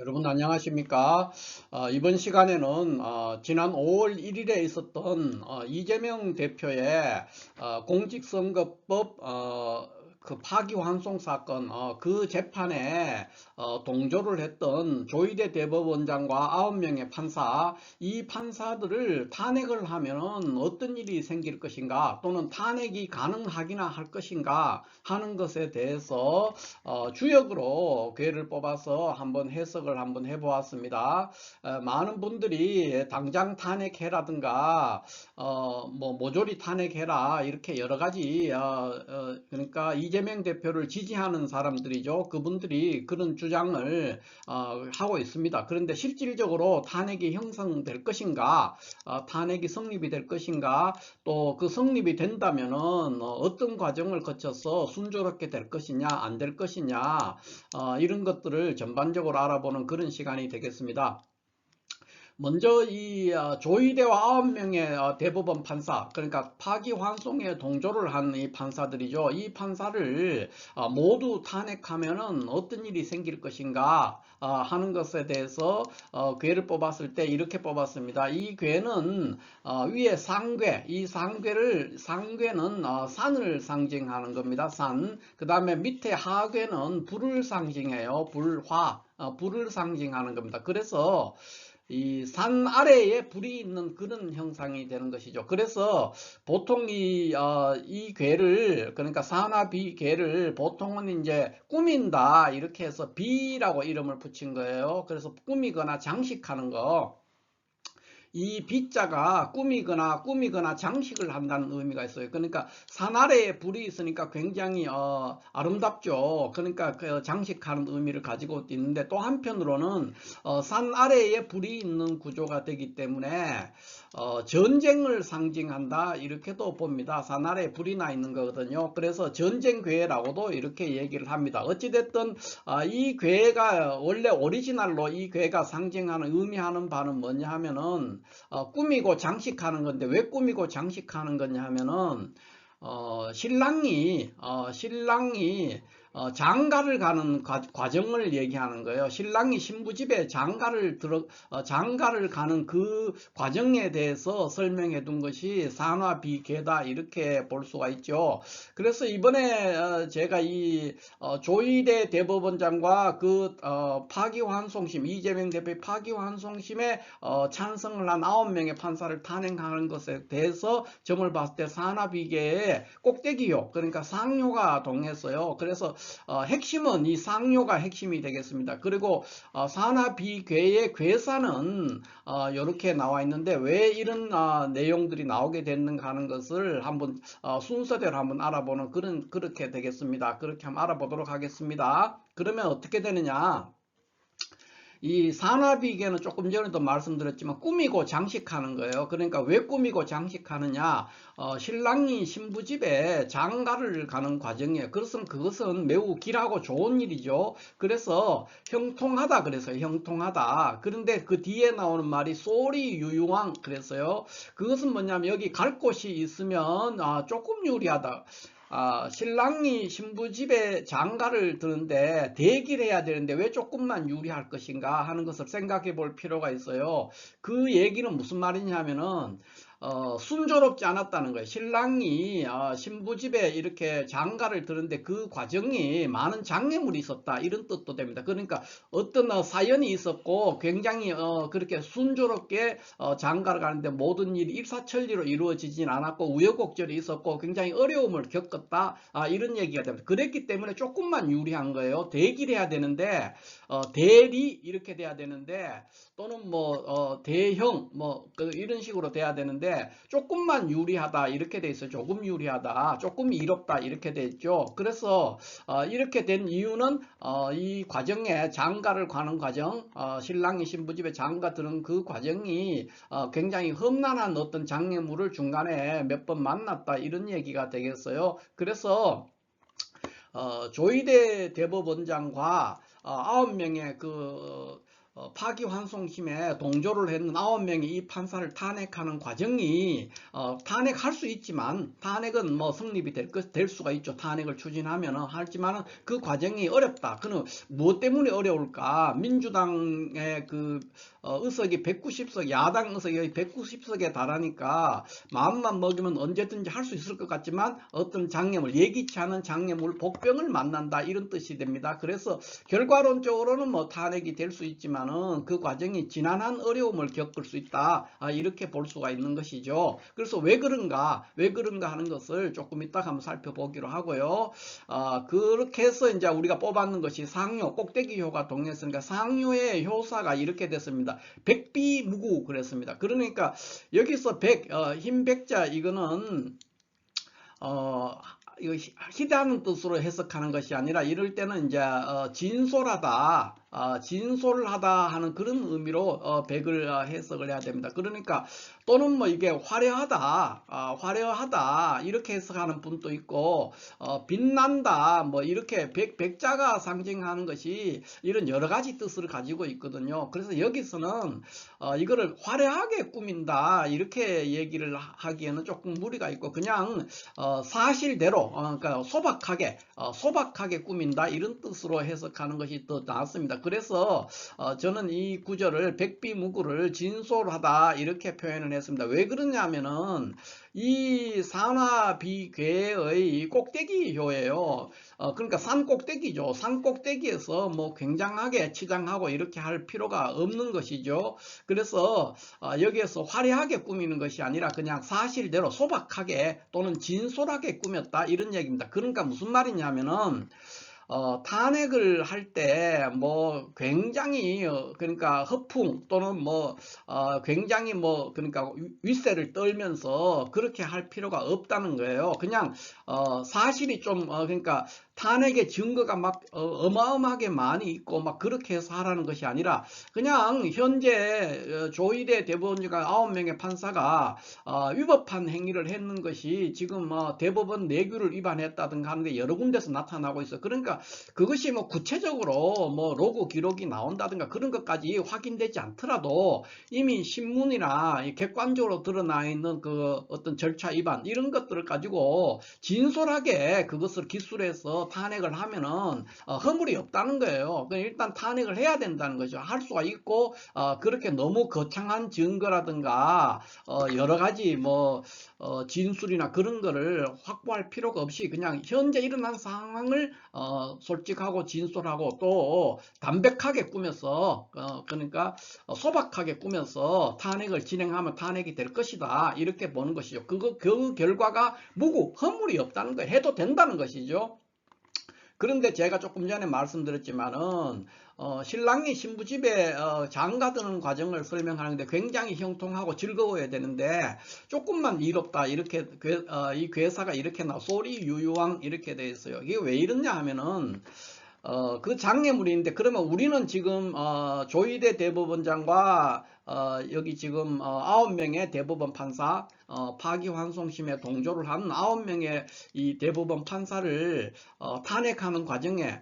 여러분 안녕하십니까? 이번 시간에는 지난 5월 1일에 있었던 이재명 대표의 공직선거법 그 파기환송 사건 그 재판에 동조를 했던 조희대 대법원장과 9명의 판사, 이 판사들을 탄핵을 하면은 어떤 일이 생길 것인가, 또는 탄핵이 가능하기나 할 것인가 하는 것에 대해서 주역으로 괴를 뽑아서 한번 해석을 한번 해보았습니다. 많은 분들이 당장 탄핵해라든가 뭐 모조리 탄핵해라 이렇게 여러 가지 그러니까 이재명 대표를 지지하는 사람들이죠. 그분들이 그런 주장을 하고 있습니다. 그런데 실질적으로 탄핵이 형성될 것인가, 탄핵이 성립이 될 것인가, 또 그 성립이 된다면은 어떤 과정을 거쳐서 순조롭게 될 것이냐 안 될 것이냐, 이런 것들을 전반적으로 알아보는 그런 시간이 되겠습니다. 먼저 이 조희대와 9명의 대법원 판사, 그러니까 파기환송에 동조를 한 이 판사들이죠. 이 판사를 모두 탄핵하면은 어떤 일이 생길 것인가 하는 것에 대해서 괴를 뽑았을 때 이렇게 뽑았습니다. 이 괴는 위에 상괴, 이 상괴는 산을 상징하는 겁니다. 산. 그 다음에 밑에 하괴는 불을 상징해요. 불화, 불을 상징하는 겁니다. 그래서 이 산 아래에 불이 있는 그런 형상이 되는 것이죠. 그래서 보통 이 괴를, 그러니까 산화비 괴를 보통은 이제 꾸민다 이렇게 해서 비라고 이름을 붙인 거예요. 그래서 꾸미거나 장식하는 거. 이 비자가 꾸미거나 장식을 한다는 의미가 있어요. 그러니까 산 아래에 불이 있으니까 굉장히 아름답죠. 그러니까 그 장식하는 의미를 가지고 있는데, 또 한편으로는 산 아래에 불이 있는 구조가 되기 때문에 전쟁을 상징한다 이렇게도 봅니다. 산 아래에 불이 나 있는 거거든요. 그래서 전쟁괴라고도 이렇게 얘기를 합니다. 어찌됐든 이 괴가 원래 오리지널로 이 괴가 상징하는, 의미하는 바는 뭐냐 하면은 꾸미고 장식하는 건데, 왜 꾸미고 장식하는 거냐 하면은 신랑이 장가를 가는 과정을 얘기하는 거예요. 신랑이 신부집에 장가를 가는 그 과정에 대해서 설명해 둔 것이 산화비계다 이렇게 볼 수가 있죠. 그래서 이번에 제가 이 조희대 대법원장과 그 파기환송심, 이재명 대표의 파기환송심에 찬성을 한 9명의 판사를 탄핵하는 것에 대해서 점을 봤을 때 산화비계의 꼭대기요, 그러니까 상요가 동했어요. 그래서 핵심은 이 상요가 핵심이 되겠습니다. 그리고 산하비괴의 괴사는 이렇게 나와 있는데, 왜 이런 내용들이 나오게 됐는가 하는 것을 한번 순서대로 한번 알아보는 그렇게 되겠습니다. 그렇게 한번 알아보도록 하겠습니다. 그러면 어떻게 되느냐? 이 산화비계는 조금 전에도 말씀드렸지만 꾸미고 장식하는 거예요. 그러니까 왜 꾸미고 장식하느냐? 신랑이 신부집에 장가를 가는 과정이에요. 그것은 매우 길하고 좋은 일이죠. 그래서 형통하다 그래서요. 형통하다. 그런데 그 뒤에 나오는 말이 쏘리 유유왕 그래서요. 그것은 뭐냐면 여기 갈 곳이 있으면 조금 유리하다. 신랑이 신부집에 장가를 드는데 대기를 해야 되는데 왜 조금만 유리할 것인가 하는 것을 생각해 볼 필요가 있어요. 그 얘기는 무슨 말이냐면은 순조롭지 않았다는 거예요. 신랑이 신부집에 이렇게 장가를 드는데 그 과정이 많은 장애물이 있었다 이런 뜻도 됩니다. 그러니까 어떤 사연이 있었고 굉장히 그렇게 순조롭게 장가를 가는데 모든 일이 일사천리로 이루어지진 않았고 우여곡절이 있었고 굉장히 어려움을 겪었다, 이런 얘기가 됩니다. 그랬기 때문에 조금만 유리한 거예요. 대기를 해야 되는데 대리 이렇게 돼야 되는데, 또는 뭐 대형 뭐 이런 식으로 돼야 되는데 조금만 유리하다 이렇게 돼 있어요. 조금 유리하다, 조금 이롭다 이렇게 돼 있죠. 그래서 이렇게 된 이유는 이 과정에 장가를 가는 과정, 신랑이 신부집에 장가 드는 그 과정이 굉장히 험난한 어떤 장애물을 중간에 몇 번 만났다 이런 얘기가 되겠어요. 그래서 조희대 대법원장과 9명의 그 파기환송심에 동조를 했는 9명의 이 판사를 탄핵하는 과정이 탄핵할 수 있지만 탄핵은 뭐 성립이 될 수가 있죠. 탄핵을 추진하면은 하지만 그 과정이 어렵다. 그는 무엇 때문에 어려울까? 민주당의 그 의석이 190석, 야당 의석이 190석에 달하니까 마음만 먹이면 언제든지 할 수 있을 것 같지만 어떤 장애물, 예기치 않은 장애물, 복병을 만난다 이런 뜻이 됩니다. 그래서 결과론적으로는 뭐 탄핵이 될 수 있지만은 그 과정이 지난한 어려움을 겪을 수 있다. 이렇게 볼 수가 있는 것이죠. 그래서 왜 그런가 하는 것을 조금 이따 한번 살펴보기로 하고요. 그렇게 해서 이제 우리가 뽑았는 것이 상효, 꼭대기효가 동일했으니까 상효의 효사가 이렇게 됐습니다. 백비무구 그랬습니다. 그러니까 여기서 흰 백자 이거는 이거 희다는 뜻으로 해석하는 것이 아니라 이럴 때는 이제 진솔하다, 진솔을 하다 하는 그런 의미로 백을 해석을 해야 됩니다. 그러니까 또는 뭐 이게 화려하다, 화려하다 이렇게 해석하는 분도 있고 빛난다 뭐 이렇게 백자가 상징하는 것이 이런 여러 가지 뜻을 가지고 있거든요. 그래서 여기서는 이거를 화려하게 꾸민다 이렇게 얘기를 하기에는 조금 무리가 있고 그냥 사실대로 그러니까 소박하게 꾸민다 이런 뜻으로 해석하는 것이 더 낫습니다. 그래서 저는 이 구절을 백비무구를 진솔하다 이렇게 표현을 했습니다. 왜 그러냐면은 이 산화비괴의 꼭대기효예요. 그러니까 산 꼭대기죠. 산 꼭대기에서 뭐 굉장하게 치장하고 이렇게 할 필요가 없는 것이죠. 그래서 여기에서 화려하게 꾸미는 것이 아니라 그냥 사실대로 소박하게 또는 진솔하게 꾸몄다 이런 얘기입니다. 그러니까 무슨 말이냐면은 탄핵을 할 때 뭐 굉장히 그러니까 허풍 또는 뭐 굉장히 뭐 그러니까 윗세를 떨면서 그렇게 할 필요가 없다는 거예요. 그냥 사실이 좀 그러니까 탄핵의 증거가 막 어마어마하게 많이 있고 막 그렇게 해서 하라는 것이 아니라 그냥 현재 조희대 대법원장 9명의 판사가 위법한 행위를 했는 것이 지금 대법원 내규를 위반했다든가 하는 게 여러 군데서 나타나고 있어. 그러니까 그것이 뭐 구체적으로 뭐 로그 기록이 나온다든가 그런 것까지 확인되지 않더라도 이미 신문이나 객관적으로 드러나 있는 그 어떤 절차 위반 이런 것들을 가지고 진솔하게 그것을 기술해서 탄핵을 하면은 허물이 없다는 거예요. 일단 탄핵을 해야 된다는 거죠. 할 수가 있고 그렇게 너무 거창한 증거라든가 여러 가지 뭐 진술이나 그런 거를 확보할 필요가 없이 그냥 현재 일어난 상황을 솔직하고 진솔하고 또 담백하게 꾸며서 그러니까 소박하게 꾸며서 탄핵을 진행하면 탄핵이 될 것이다 이렇게 보는 것이죠. 그 결과가 무구 허물이 없다는 거예요. 해도 된다는 것이죠. 그런데 제가 조금 전에 말씀드렸지만은 신랑이 신부집에 장가드는 과정을 설명하는데 굉장히 형통하고 즐거워야 되는데 조금만 이롭다 이렇게 이 괴사가 이렇게 소리 유유왕 이렇게 돼 있어요. 이게 왜 이러냐 하면은 그 장애물인데 그러면 우리는 지금 조희대 대법원장과 여기 지금 9명의 대법원 판사 파기환송심에 동조를 한 9명의 이 대법원 판사를 탄핵하는 과정에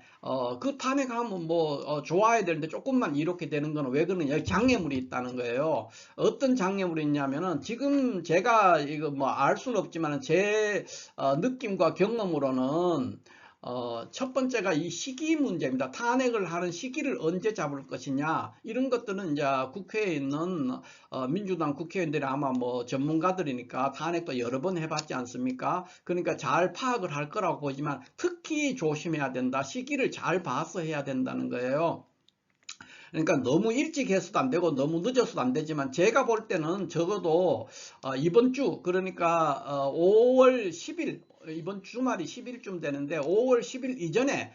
그 탄핵하면 뭐 좋아야 되는데 조금만 이렇게 되는 거는 왜 그러냐 여기 장애물이 있다는 거예요. 어떤 장애물이 있냐면은 지금 제가 이거 뭐 알 수는 없지만 제 느낌과 경험으로는 첫 번째가 이 시기 문제입니다. 탄핵을 하는 시기를 언제 잡을 것이냐 이런 것들은 이제 국회에 있는 민주당 국회의원들이 아마 뭐 전문가들이니까 탄핵도 여러 번 해봤지 않습니까? 그러니까 잘 파악을 할 거라고 보지만 특히 조심해야 된다. 시기를 잘 봐서 해야 된다는 거예요. 그러니까 너무 일찍 해서도 안 되고 너무 늦어서도 안 되지만 제가 볼 때는 적어도 이번 주 그러니까 5월 10일 이번 주말이 10일쯤 되는데 5월 10일 이전에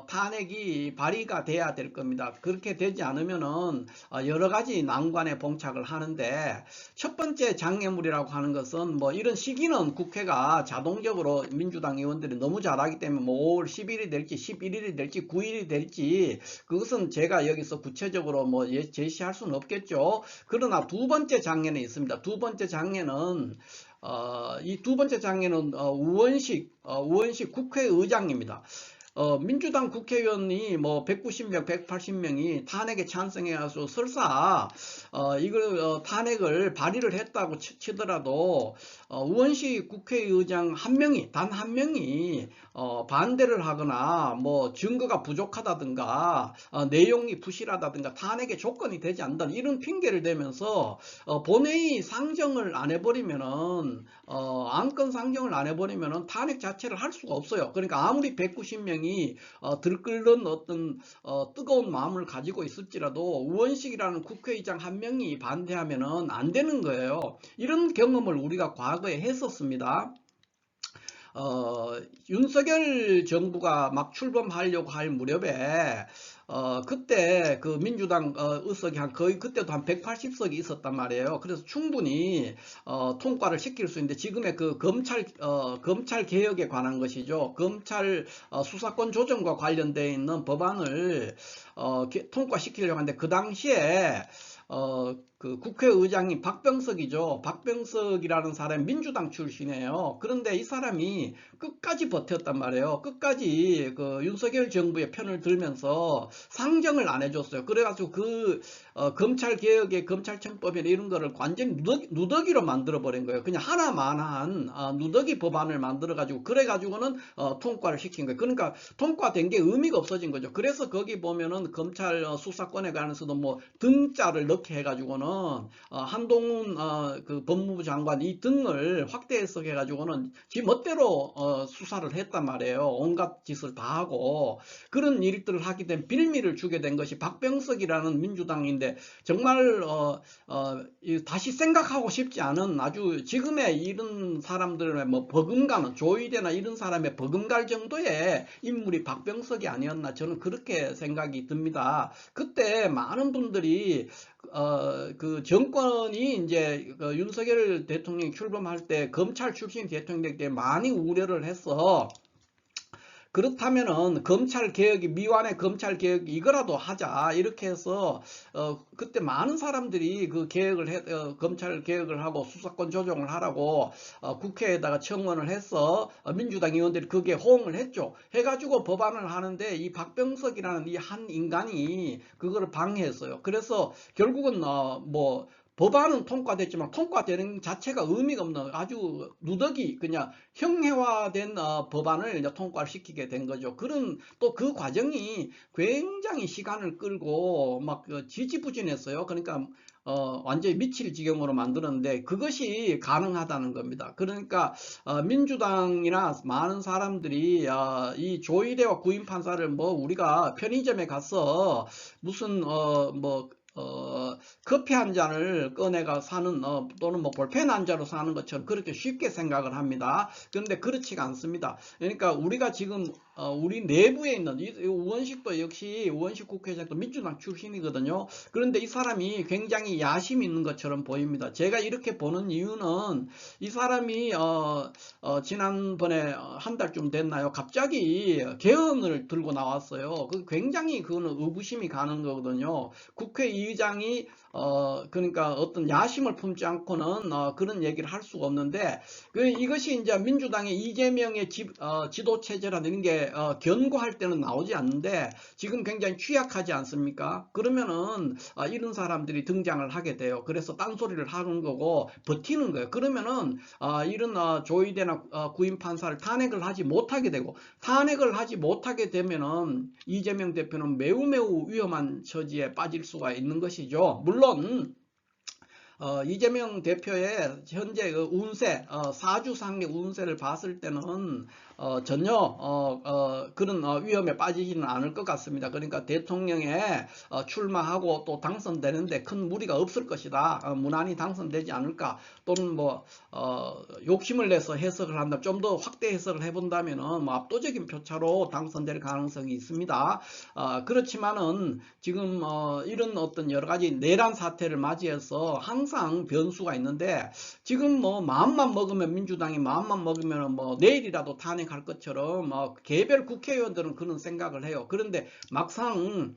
탄핵이 발의가 돼야 될 겁니다. 그렇게 되지 않으면은 여러 가지 난관에 봉착을 하는데 첫 번째 장애물이라고 하는 것은 뭐 이런 시기는 국회가 자동적으로 민주당 의원들이 너무 잘하기 때문에 뭐 5월 10일이 될지 11일이 될지 9일이 될지 그것은 제가 여기서 구체적으로 뭐 제시할 수는 없겠죠. 그러나 두 번째 장애는 있습니다. 두 번째 장애는 이 두 번째 장애는 우원식 국회의장입니다. 민주당 국회의원이 뭐 190명, 180명이 탄핵에 찬성해가지고 설사 이걸 탄핵을 발의를 했다고 치더라도 우원식 국회의장 한 명이 단 한 명이 반대를 하거나 뭐 증거가 부족하다든가 내용이 부실하다든가 탄핵의 조건이 되지 않는다 이런 핑계를 대면서 본회의 상정을 안 해버리면은 안건 상정을 안 해버리면은 탄핵 자체를 할 수가 없어요. 그러니까 아무리 190명이 들끓는 어떤 뜨거운 마음을 가지고 있을지라도 우원식이라는 국회의장 한 명이 반대하면은 안 되는 거예요. 이런 경험을 우리가 과거에 했었습니다. 윤석열 정부가 막 출범하려고 할 무렵에 그때 그 민주당 의석이 거의 그때도 한 180석이 있었단 말이에요. 그래서 충분히 통과를 시킬 수 있는데 지금의 그 검찰 개혁에 관한 것이죠. 검찰 수사권 조정과 관련되어 있는 법안을 통과시키려고 하는데 그 당시에 그 국회의장이 박병석이죠. 박병석이라는 사람이 민주당 출신이에요. 그런데 이 사람이 끝까지 버텼단 말이에요. 끝까지 그 윤석열 정부의 편을 들면서 상정을 안 해줬어요. 그래가지고 그 검찰개혁의 검찰청법이나 이런 거를 완전히 누더기로 만들어버린 거예요. 그냥 하나만한 누더기 법안을 만들어가지고 그래가지고는 통과를 시킨 거예요. 그러니까 통과된 게 의미가 없어진 거죠. 그래서 거기 보면은 검찰 수사권에 관해서도 뭐 등자를 넣게 해가지고는 한동훈 그 법무부 장관 이 등을 확대 해석해가지고는 지 멋대로 수사를 했단 말이에요. 온갖 짓을 다 하고 그런 일들을 하게 된 빌미를 주게 된 것이 박병석이라는 민주당인데 정말 다시 생각하고 싶지 않은 아주 지금의 이런 사람들의 뭐 버금가는 조이대나 이런 사람의 버금갈 정도의 인물이 박병석이 아니었나 저는 그렇게 생각이 듭니다. 그때 많은 분들이 그 정권이 이제 그 윤석열 대통령이 출범할 때 검찰 출신 대통령에게 많이 우려를 했어. 그렇다면은 검찰 개혁이 미완의 검찰 개혁 이거라도 하자 이렇게 해서 그때 많은 사람들이 그 개혁을 검찰 개혁을 하고 수사권 조정을 하라고 국회에다가 청원을 해서 민주당 의원들이 그게 호응을 했죠. 해가지고 법안을 하는데 이 박병석이라는 이 한 인간이 그거를 방해했어요. 그래서 결국은 뭐 법안은 통과됐지만 통과되는 자체가 의미가 없는 아주 누더기 그냥 형해화된 법안을 이제 통과를 시키게 된 거죠. 그런 또 그 과정이 굉장히 시간을 끌고 막 지지부진했어요. 그러니까 완전히 미칠 지경으로 만들었는데 그것이 가능하다는 겁니다. 그러니까 민주당이나 많은 사람들이 이 조이대와 구인 판사를 뭐 우리가 편의점에 가서 무슨 뭐 커피 한 잔을 꺼내가 사는 또는 뭐 볼펜 한 잔으로 사는 것처럼 그렇게 쉽게 생각을 합니다. 그런데 그렇지가 않습니다. 그러니까 우리가 지금 우리 내부에 있는 우원식도 역시 우원식 국회의장도 민주당 출신이거든요. 그런데 이 사람이 굉장히 야심이 있는 것처럼 보입니다. 제가 이렇게 보는 이유는 이 사람이 지난번에 한 달쯤 됐나요? 갑자기 개헌을 들고 나왔어요. 굉장히 그거는 의구심이 가는 거거든요. 국회의장이 그러니까 어떤 야심을 품지 않고는 그런 얘기를 할 수가 없는데 이것이 이제 민주당의 이재명의 지도 체제라는 게 견고할 때는 나오지 않는데 지금 굉장히 취약하지 않습니까? 그러면은 이런 사람들이 등장을 하게 돼요. 그래서 딴소리를 하는 거고 버티는 거예요. 그러면은 이런 조이대나 구인 판사를 탄핵을 하지 못하게 되고 탄핵을 하지 못하게 되면은 이재명 대표는 매우 위험한 처지에 빠질 수가 있는 것이죠. 물론 이재명 대표의 현재 그 운세, 사주상의 운세를 봤을 때는 전혀 그런 위험에 빠지지는 않을 것 같습니다. 그러니까 대통령에 출마하고 또 당선되는데 큰 무리가 없을 것이다. 무난히 당선되지 않을까. 또는 뭐 욕심을 내서 해석을 한다. 좀 더 확대 해석을 해본다면은 뭐 압도적인 표차로 당선될 가능성이 있습니다. 그렇지만은 지금 이런 어떤 여러 가지 내란 사태를 맞이해서 항상 변수가 있는데 지금 뭐 마음만 먹으면 민주당이 마음만 먹으면 뭐 내일이라도 탄핵할 것처럼 개별 국회의원들은 그런 생각을 해요. 그런데 막상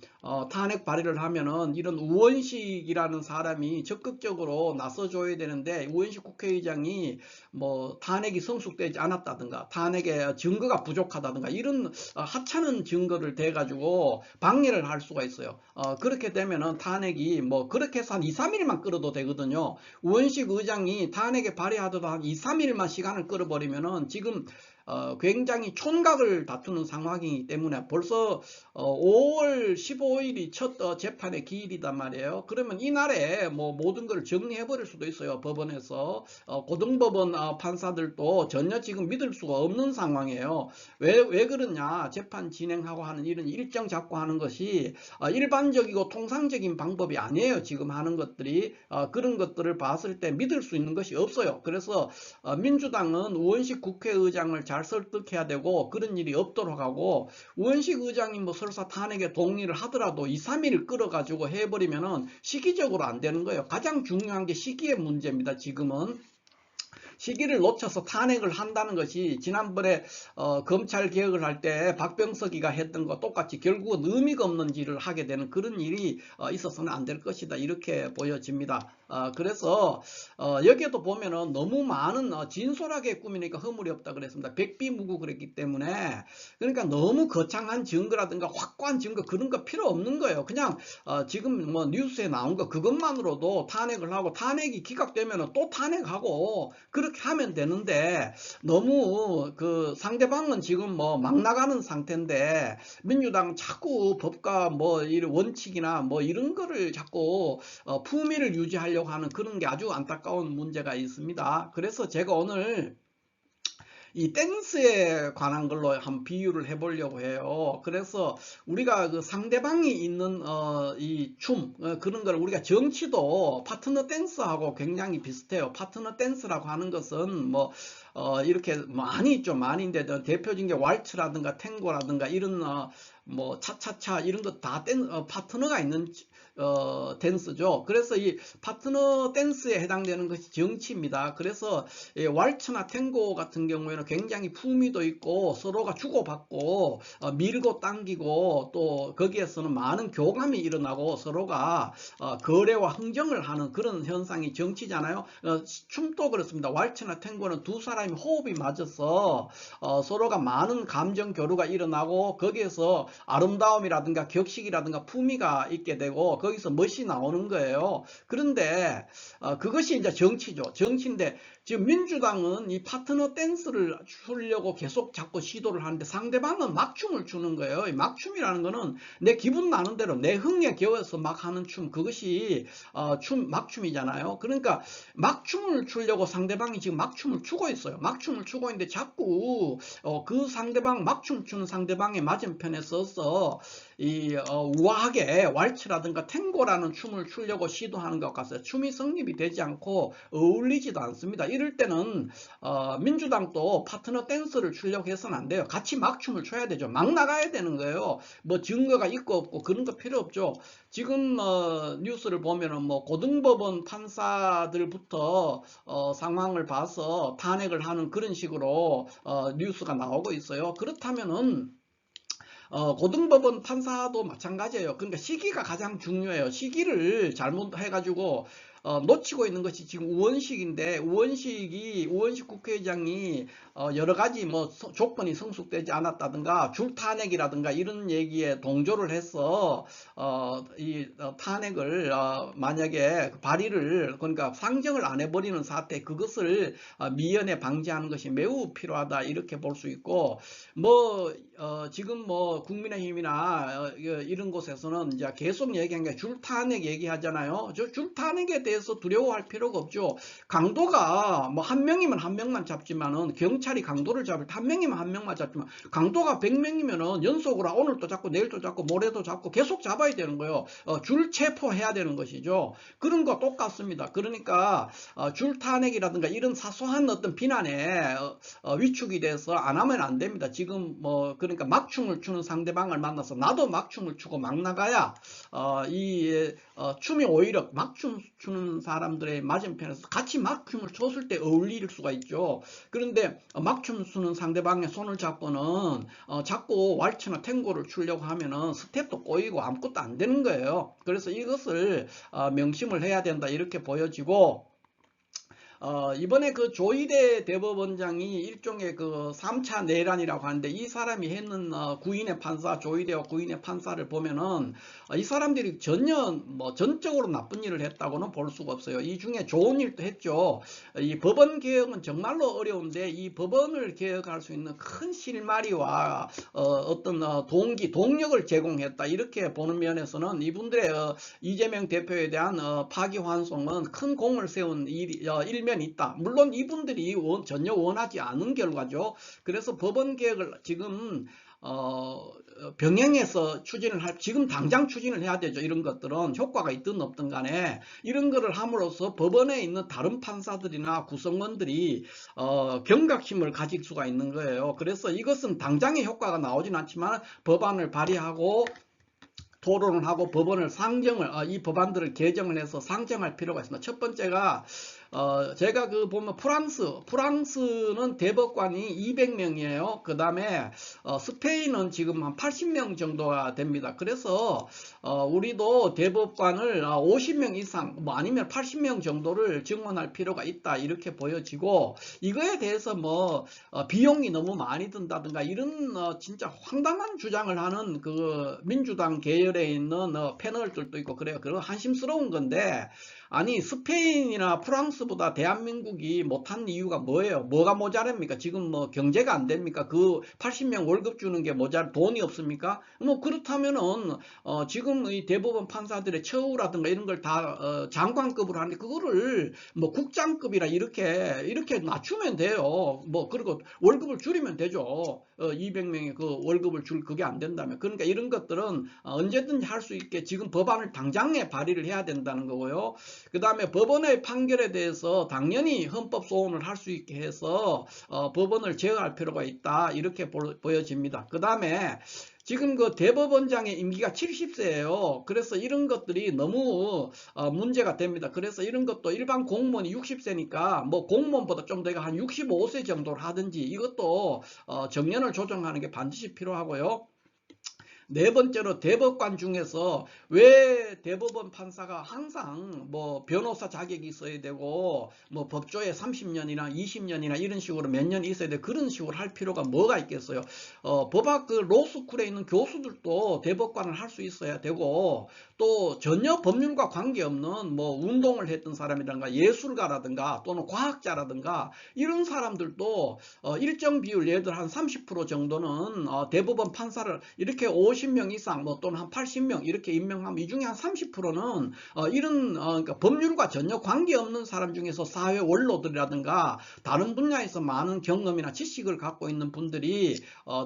탄핵 발의를 하면은 이런 우원식이라는 사람이 적극적으로 나서줘야 되는데 우원식 국회의장이 뭐 탄핵이 성숙되지 않았다든가 탄핵의 증거가 부족하다든가 이런 하찮은 증거를 대 가지고 방해를 할 수가 있어요. 그렇게 되면은 탄핵이 뭐 그렇게 해서 한 2, 3일만 끌어도 되거든요. 우원식 의장이 탄핵에 발의하더라도 한 2, 3일만 시간을 끌어버리면은 지금 굉장히 촌각을 다투는 상황이기 때문에 벌써 5월 15일이 첫 재판의 기일이단 말이에요. 그러면 이날에 뭐 모든 걸 정리해 버릴 수도 있어요. 법원에서 고등법원 판사들도 전혀 지금 믿을 수가 없는 상황이에요. 왜 그러냐, 재판 진행하고 하는 이런 일정 잡고 하는 것이 일반적이고 통상적인 방법이 아니에요. 지금 하는 것들이 그런 것들을 봤을 때 믿을 수 있는 것이 없어요. 그래서 민주당은 우원식 국회의장을 잘 설득해야 되고 그런 일이 없도록 하고, 우원식 의장이 뭐 설사 탄핵에 동의를 하더라도 2, 3일을 끌어가지고 해버리면은 시기적으로 안 되는 거예요. 가장 중요한 게 시기의 문제입니다. 지금은 시기를 놓쳐서 탄핵을 한다는 것이 지난번에 검찰 개혁을 할 때 박병석이가 했던 거 똑같이 결국은 의미가 없는 일을 하게 되는 그런 일이 있어서는 안 될 것이다, 이렇게 보여집니다. 그래서 여기에도 보면은 너무 많은 진솔하게 꾸미니까 허물이 없다 그랬습니다. 백비무구 그랬기 때문에, 그러니까 너무 거창한 증거라든가 확고한 증거 그런 거 필요 없는 거예요. 그냥 지금 뭐 뉴스에 나온 거 그것만으로도 탄핵을 하고 탄핵이 기각되면은 또 탄핵하고 그렇게 하면 되는데, 너무 그 상대방은 지금 뭐 막 나가는 상태인데 민주당 자꾸 법과 뭐 이런 원칙이나 뭐 이런 거를 자꾸 품위를 유지하려고 하는 그런 게 아주 안타까운 문제가 있습니다. 그래서 제가 오늘 이 댄스에 관한 걸로 한번 비유를 해보려고 해요. 그래서 우리가 그 상대방이 있는 이 춤, 그런 걸 우리가 정치도 파트너 댄스하고 굉장히 비슷해요. 파트너 댄스라고 하는 것은 뭐 이렇게 많이 있죠. 많이인데 대표적인 게 왈츠라든가 탱고라든가 이런 뭐 차차차 이런 거 다 파트너가 있는 댄스죠. 그래서 이 파트너 댄스에 해당되는 것이 정치입니다. 그래서 왈츠나 탱고 같은 경우에는 굉장히 품위도 있고 서로가 주고받고 밀고 당기고 또 거기에서는 많은 교감이 일어나고 서로가 거래와 흥정을 하는 그런 현상이 정치잖아요. 춤도 그렇습니다. 왈츠나 탱고는 두 사람이 호흡이 맞아서 서로가 많은 감정 교류가 일어나고 거기에서 아름다움이라든가 격식이라든가 품위가 있게 되고 거기서 멋이 나오는 거예요. 그런데 그것이 이제 정치죠. 정치인데 지금 민주당은 이 파트너 댄스를 추려고 계속 자꾸 시도를 하는데 상대방은 막춤을 추는 거예요. 이 막춤이라는 거는 내 기분 나는 대로 내 흥에 겨워서 막 하는 춤, 그것이 막춤이잖아요. 그러니까 막춤을 추려고 상대방이 지금 막춤을 추고 있어요. 막춤을 추고 있는데 자꾸 그 상대방, 막춤 추는 상대방의 맞은편에 서서 이 우아하게 왈츠라든가 탱고라는 춤을 추려고 시도하는 것 같아요. 춤이 성립이 되지 않고 어울리지도 않습니다. 이럴 때는 민주당도 파트너 댄스를 추려고 해서는 안 돼요. 같이 막춤을 춰야 되죠. 막 나가야 되는 거예요. 뭐 증거가 있고 없고 그런 거 필요 없죠. 지금 뉴스를 보면은 뭐 고등법원 판사들부터 상황을 봐서 탄핵을 하는 그런 식으로 뉴스가 나오고 있어요. 그렇다면은 고등법원 판사도 마찬가지예요. 그러니까 시기가 가장 중요해요. 시기를 잘못해가지고 놓치고 있는 것이 지금 우원식인데, 우원식 국회의장이 여러 가지 뭐 조건이 성숙되지 않았다든가 줄탄핵이라든가 이런 얘기에 동조를 해서 이 탄핵을 만약에 발의를, 그러니까 상정을 안 해버리는 사태, 그것을 미연에 방지하는 것이 매우 필요하다, 이렇게 볼 수 있고, 뭐 지금 뭐 국민의힘이나 이런 곳에서는 이제 계속 얘기한 게 줄탄핵 얘기하잖아요. 줄탄핵에 대해서 두려워할 필요가 없죠. 강도가 뭐 한 명이면 한 명만 잡지만은, 경찰이 강도를 잡을 때 한 명이면 한 명만 잡지만 강도가 100명이면은 연속으로 오늘도 잡고 내일도 잡고 모레도 잡고 계속 잡아야 되는 거예요. 줄 체포해야 되는 것이죠. 그런 거 똑같습니다. 그러니까 줄탄핵이라든가 이런 사소한 어떤 비난에 위축이 돼서 안 하면 안 됩니다. 지금 뭐 그러니까 막춤을 추는 상대방을 만나서 나도 막춤을 추고 막 나가야 춤이 오히려 막춤 추는 사람들의 맞은편에서 같이 막춤을 췄을 때 어울릴 수가 있죠. 그런데 막춤 추는 상대방의 손을 잡고는 자꾸 왈츠나 탱고를 추려고 하면은 스텝도 꼬이고 아무것도 안 되는 거예요. 그래서 이것을 명심을 해야 된다 이렇게 보여지고, 이번에 그 조희대 대법원장이 일종의 그 3차 내란이라고 하는데, 이 사람이 했는 구인의 판사, 조희대와 구인의 판사를 보면은 이 사람들이 전혀 뭐 전적으로 나쁜 일을 했다고는 볼 수가 없어요. 이 중에 좋은 일도 했죠. 이 법원 개혁은 정말로 어려운데 이 법원을 개혁할 수 있는 큰 실마리와 어떤 동력을 제공했다 이렇게 보는 면에서는 이분들의 이재명 대표에 대한 파기환송은 큰 공을 세운 일면이 있다. 물론 이분들이 전혀 원하지 않은 결과죠. 그래서 법원 개혁을 지금 병행해서 지금 당장 추진을 해야 되죠. 이런 것들은 효과가 있든 없든 간에 이런 거를 함으로써 법원에 있는 다른 판사들이나 구성원들이 경각심을 가질 수가 있는 거예요. 그래서 이것은 당장의 효과가 나오진 않지만 법안을 발의하고 토론을 하고 법원을 이 법안들을 개정을 해서 상정할 필요가 있습니다. 첫 번째가 제가 보면 프랑스는 대법관이 200명이에요. 그 다음에 스페인은 지금 한 80명 정도가 됩니다. 그래서 우리도 대법관을 50명 이상 뭐 아니면 80명 정도를 증원할 필요가 있다 이렇게 보여지고, 이거에 대해서 뭐 비용이 너무 많이 든다든가 이런 진짜 황당한 주장을 하는 그 민주당 계열에 있는 패널들도 있고 그래요. 그거 한심스러운 건데, 아니 스페인이나 프랑스보다 대한민국이 못한 이유가 뭐예요? 뭐가 모자랍니까? 지금 뭐 경제가 안 됩니까? 그 80명 월급 주는 게 돈이 없습니까? 뭐 그렇다면은 지금 이 대법원 판사들의 처우라든가 이런 걸 다 장관급으로 하는데 그거를 뭐 국장급이라 이렇게 낮추면 돼요. 뭐 그리고 월급을 줄이면 되죠. 200명의 그 월급을 그게 안 된다면. 그러니까 이런 것들은 언제든지 할 수 있게 지금 법안을 당장에 발의를 해야 된다는 거고요. 그 다음에 법원의 판결에 대해서 당연히 헌법 소원을 할 수 있게 해서 법원을 제어할 필요가 있다 이렇게 보여집니다. 그 다음에 지금 그 대법원장의 임기가 70세예요. 그래서 이런 것들이 너무 문제가 됩니다. 그래서 이런 것도 일반 공무원이 60세니까 뭐 공무원보다 좀 더 한 65세 정도를 하든지 이것도 정년을 조정하는 게 반드시 필요하고요. 네 번째로 대법관 중에서 왜 대법원 판사가 항상 뭐 변호사 자격이 있어야 되고 뭐 법조에 30년이나 20년이나 이런 식으로 몇 년 있어야 돼, 그런 식으로 할 필요가 뭐가 있겠어요. 법학 그 로스쿨에 있는 교수들도 대법관을 할 수 있어야 되고, 또 전혀 법률과 관계없는 뭐 운동을 했던 사람이라든가 예술가라든가 또는 과학자라든가 이런 사람들도 일정 비율, 예를 들어 한 30% 정도는 대법원 판사를 이렇게 50명 이상 뭐 또는 한 80명 이렇게 임명하면 이 중에 한 30%는 이런 그러니까 법률과 전혀 관계없는 사람 중에서 사회 원로들이라든가 다른 분야에서 많은 경험이나 지식을 갖고 있는 분들이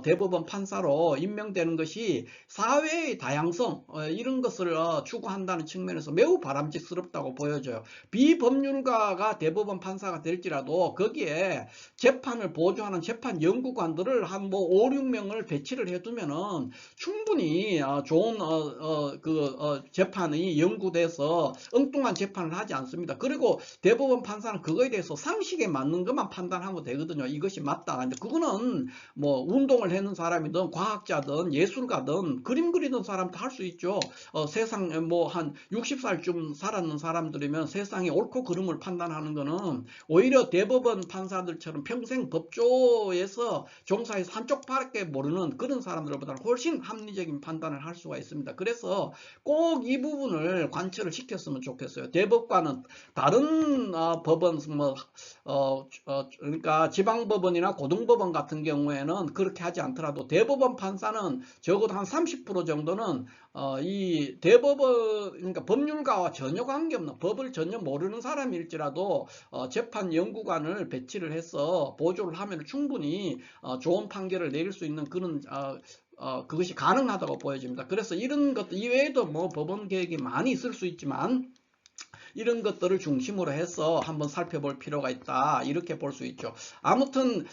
대법원 판사로 임명되는 것이 사회의 다양성 이런 것을 추구한다는 측면에서 매우 바람직스럽다고 보여져요. 비법률가가 대법원 판사가 될지라도 거기에 재판을 보조하는 재판 연구관들을 한 뭐 5, 6명을 배치를 해두면은 충분히 좋은 재판이 연구돼서 엉뚱한 재판을 하지 않습니다. 그리고 대법원 판사는 그거에 대해서 상식에 맞는 것만 판단하면 되거든요. 이것이 맞다. 근데 그거는 뭐 운동을 하는 사람이든 과학자든 예술가든 그림 그리는 사람도 할 수 있죠. 세상 뭐 한 60살쯤 살았는 사람들이면 세상의 옳고 그름을 판단하는 거는 오히려 대법원 판사들처럼 평생 법조에서 종사해서 한쪽밖에 모르는 그런 사람들보다는 훨씬 합리적인 판단을 할 수가 있습니다. 그래서 꼭 이 부분을 관철을 시켰으면 좋겠어요. 대법관은 다른 법원 그러니까 지방법원이나 고등법원 같은 경우에는 그렇게 하지 않더라도 대법원 판사는 적어도 한 30% 정도는 이 대법원 그러니까 법률가와 전혀 관계없는 법을 전혀 모르는 사람일지라도 재판 연구관을 배치를 해서 보조를 하면 충분히 좋은 판결을 내릴 수 있는 그런 그것이 가능하다고 보여집니다. 그래서 이런 것 이외에도 뭐 법원 개혁이 많이 있을 수 있지만 이런 것들을 중심으로 해서 한번 살펴볼 필요가 있다. 이렇게 볼 수 있죠. 아무튼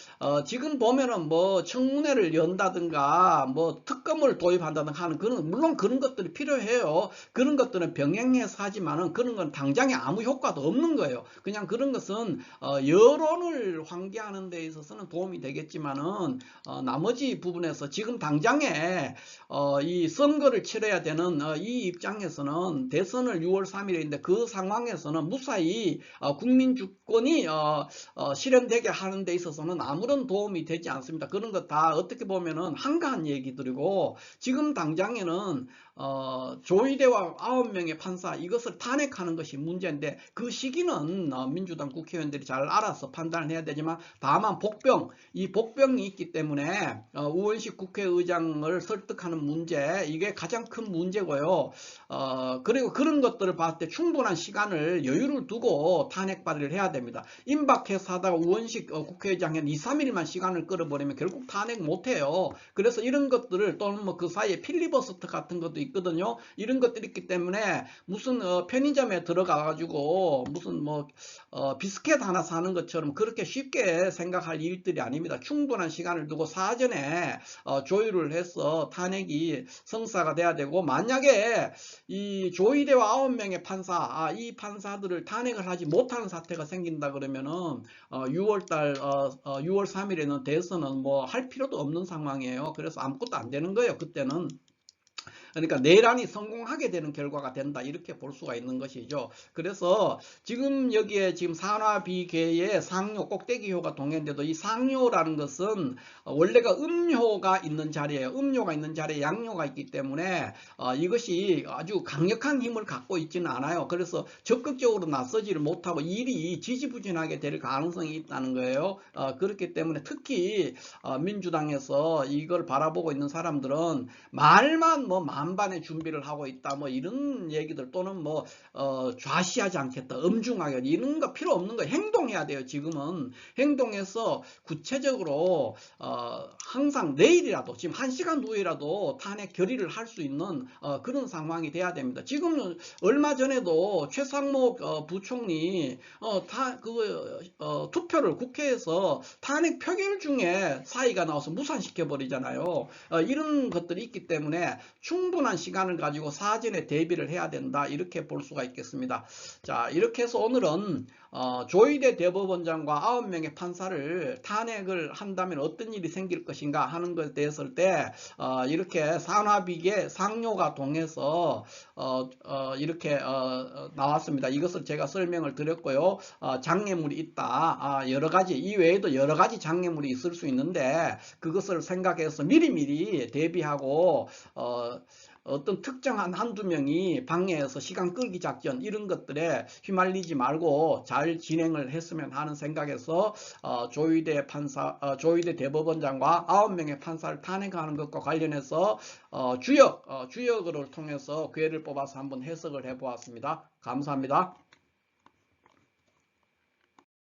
지금 보면은 뭐 청문회를 연다든가 뭐 특검을 도입한다든가 하는 물론 그런 것들이 필요해요. 그런 것들은 병행해서 하지만은 그런 건 당장에 아무 효과도 없는 거예요. 그냥 그런 것은 여론을 환기하는 데 있어서는 도움이 되겠지만은 나머지 부분에서 지금 당장에 이 선거를 치러야 되는 이 입장에서는 대선을 6월 3일인데 그 상황에서는 무사히 국민 주권이 실현되게 하는 데 있어서는 아무런 도움이 되지 않습니다. 그런 거 다 어떻게 보면은 한가한 얘기들이고, 지금 당장에는 조의대와 9명의 판사 이것을 탄핵하는 것이 문제인데, 그 시기는 민주당 국회의원들이 잘 알아서 판단을 해야 되지만, 다만 이 복병이 있기 때문에 우원식 국회의장을 설득하는 문제, 이게 가장 큰 문제고요. 그리고 그런 것들을 봤을 때 충분한 시간을 여유를 두고 탄핵 발의를 해야 됩니다. 임박해서 하다가 우원식 국회의장이 2, 3일만 시간을 끌어버리면 결국 탄핵 못해요. 그래서 이런 것들을, 또는 뭐 그 사이에 필리버스터 같은 것도 있거든요. 이런 것들이 있기 때문에 무슨 편의점에 들어가 가지고 무슨 뭐 비스켓 하나 사는 것처럼 그렇게 쉽게 생각할 일들이 아닙니다. 충분한 시간을 두고 사전에 조율을 해서 탄핵이 성사가 돼야 되고, 만약에 이 조의대와 9명의 판사, 이 판사들을 탄핵을 하지 못하는 사태가 생긴다 그러면은 6월 3일에는 대선은 뭐 할 필요도 없는 상황이에요. 그래서 아무것도 안 되는 거예요, 그때는. 그러니까 내란이 성공하게 되는 결과가 된다, 이렇게 볼 수가 있는 것이죠. 그래서 지금 여기에 지금 산화비계의 상뇨 꼭대기효가 동했는데도, 이 상뇨라는 것은 원래가 음효가 있는 자리에요. 음료가 있는 자리에 양료가 있기 때문에 이것이 아주 강력한 힘을 갖고 있지는 않아요. 그래서 적극적으로 나서지를 못하고 일이 지지부진하게 될 가능성이 있다는 거예요. 그렇기 때문에 특히 민주당에서 이걸 바라보고 있는 사람들은 말만 뭐 만반의 준비를 하고 있다, 뭐 이런 얘기들, 또는 뭐 좌시하지 않겠다, 엄중하게, 이런 거 필요 없는 거예요. 행동해야 돼요. 지금은 행동해서 구체적으로 항상 내일이라도, 지금 1시간 후에라도 탄핵 결의를 할 수 있는 그런 상황이 돼야 됩니다. 지금은 얼마 전에도 최상목 부총리 투표를 국회에서 탄핵 표결 중에 사의가 나와서 무산시켜 버리잖아요. 이런 것들이 있기 때문에 충분한 시간을 가지고 사전에 대비를 해야 된다, 이렇게 볼 수가 있겠습니다. 자, 이렇게 해서 오늘은 조의대 대법원장과 9명의 판사를 탄핵을 한다면 어떤 일이 생길 것인가 하는 것에 대해서 이렇게 산화비계 상뇨가 동해서 이렇게 나왔습니다. 이것을 제가 설명을 드렸고요. 장애물이 있다, 여러가지, 이 외에도 여러가지 장애물이 있을 수 있는데 그것을 생각해서 미리미리 대비하고 어떤 특정한 한두 명이 방해해서 시간 끌기 작전, 이런 것들에 휘말리지 말고 잘 진행을 했으면 하는 생각에서 조의대 대법원장과 9명의 판사를 탄핵하는 것과 관련해서 주역을 통해서 괴를 뽑아서 한번 해석을 해 보았습니다. 감사합니다.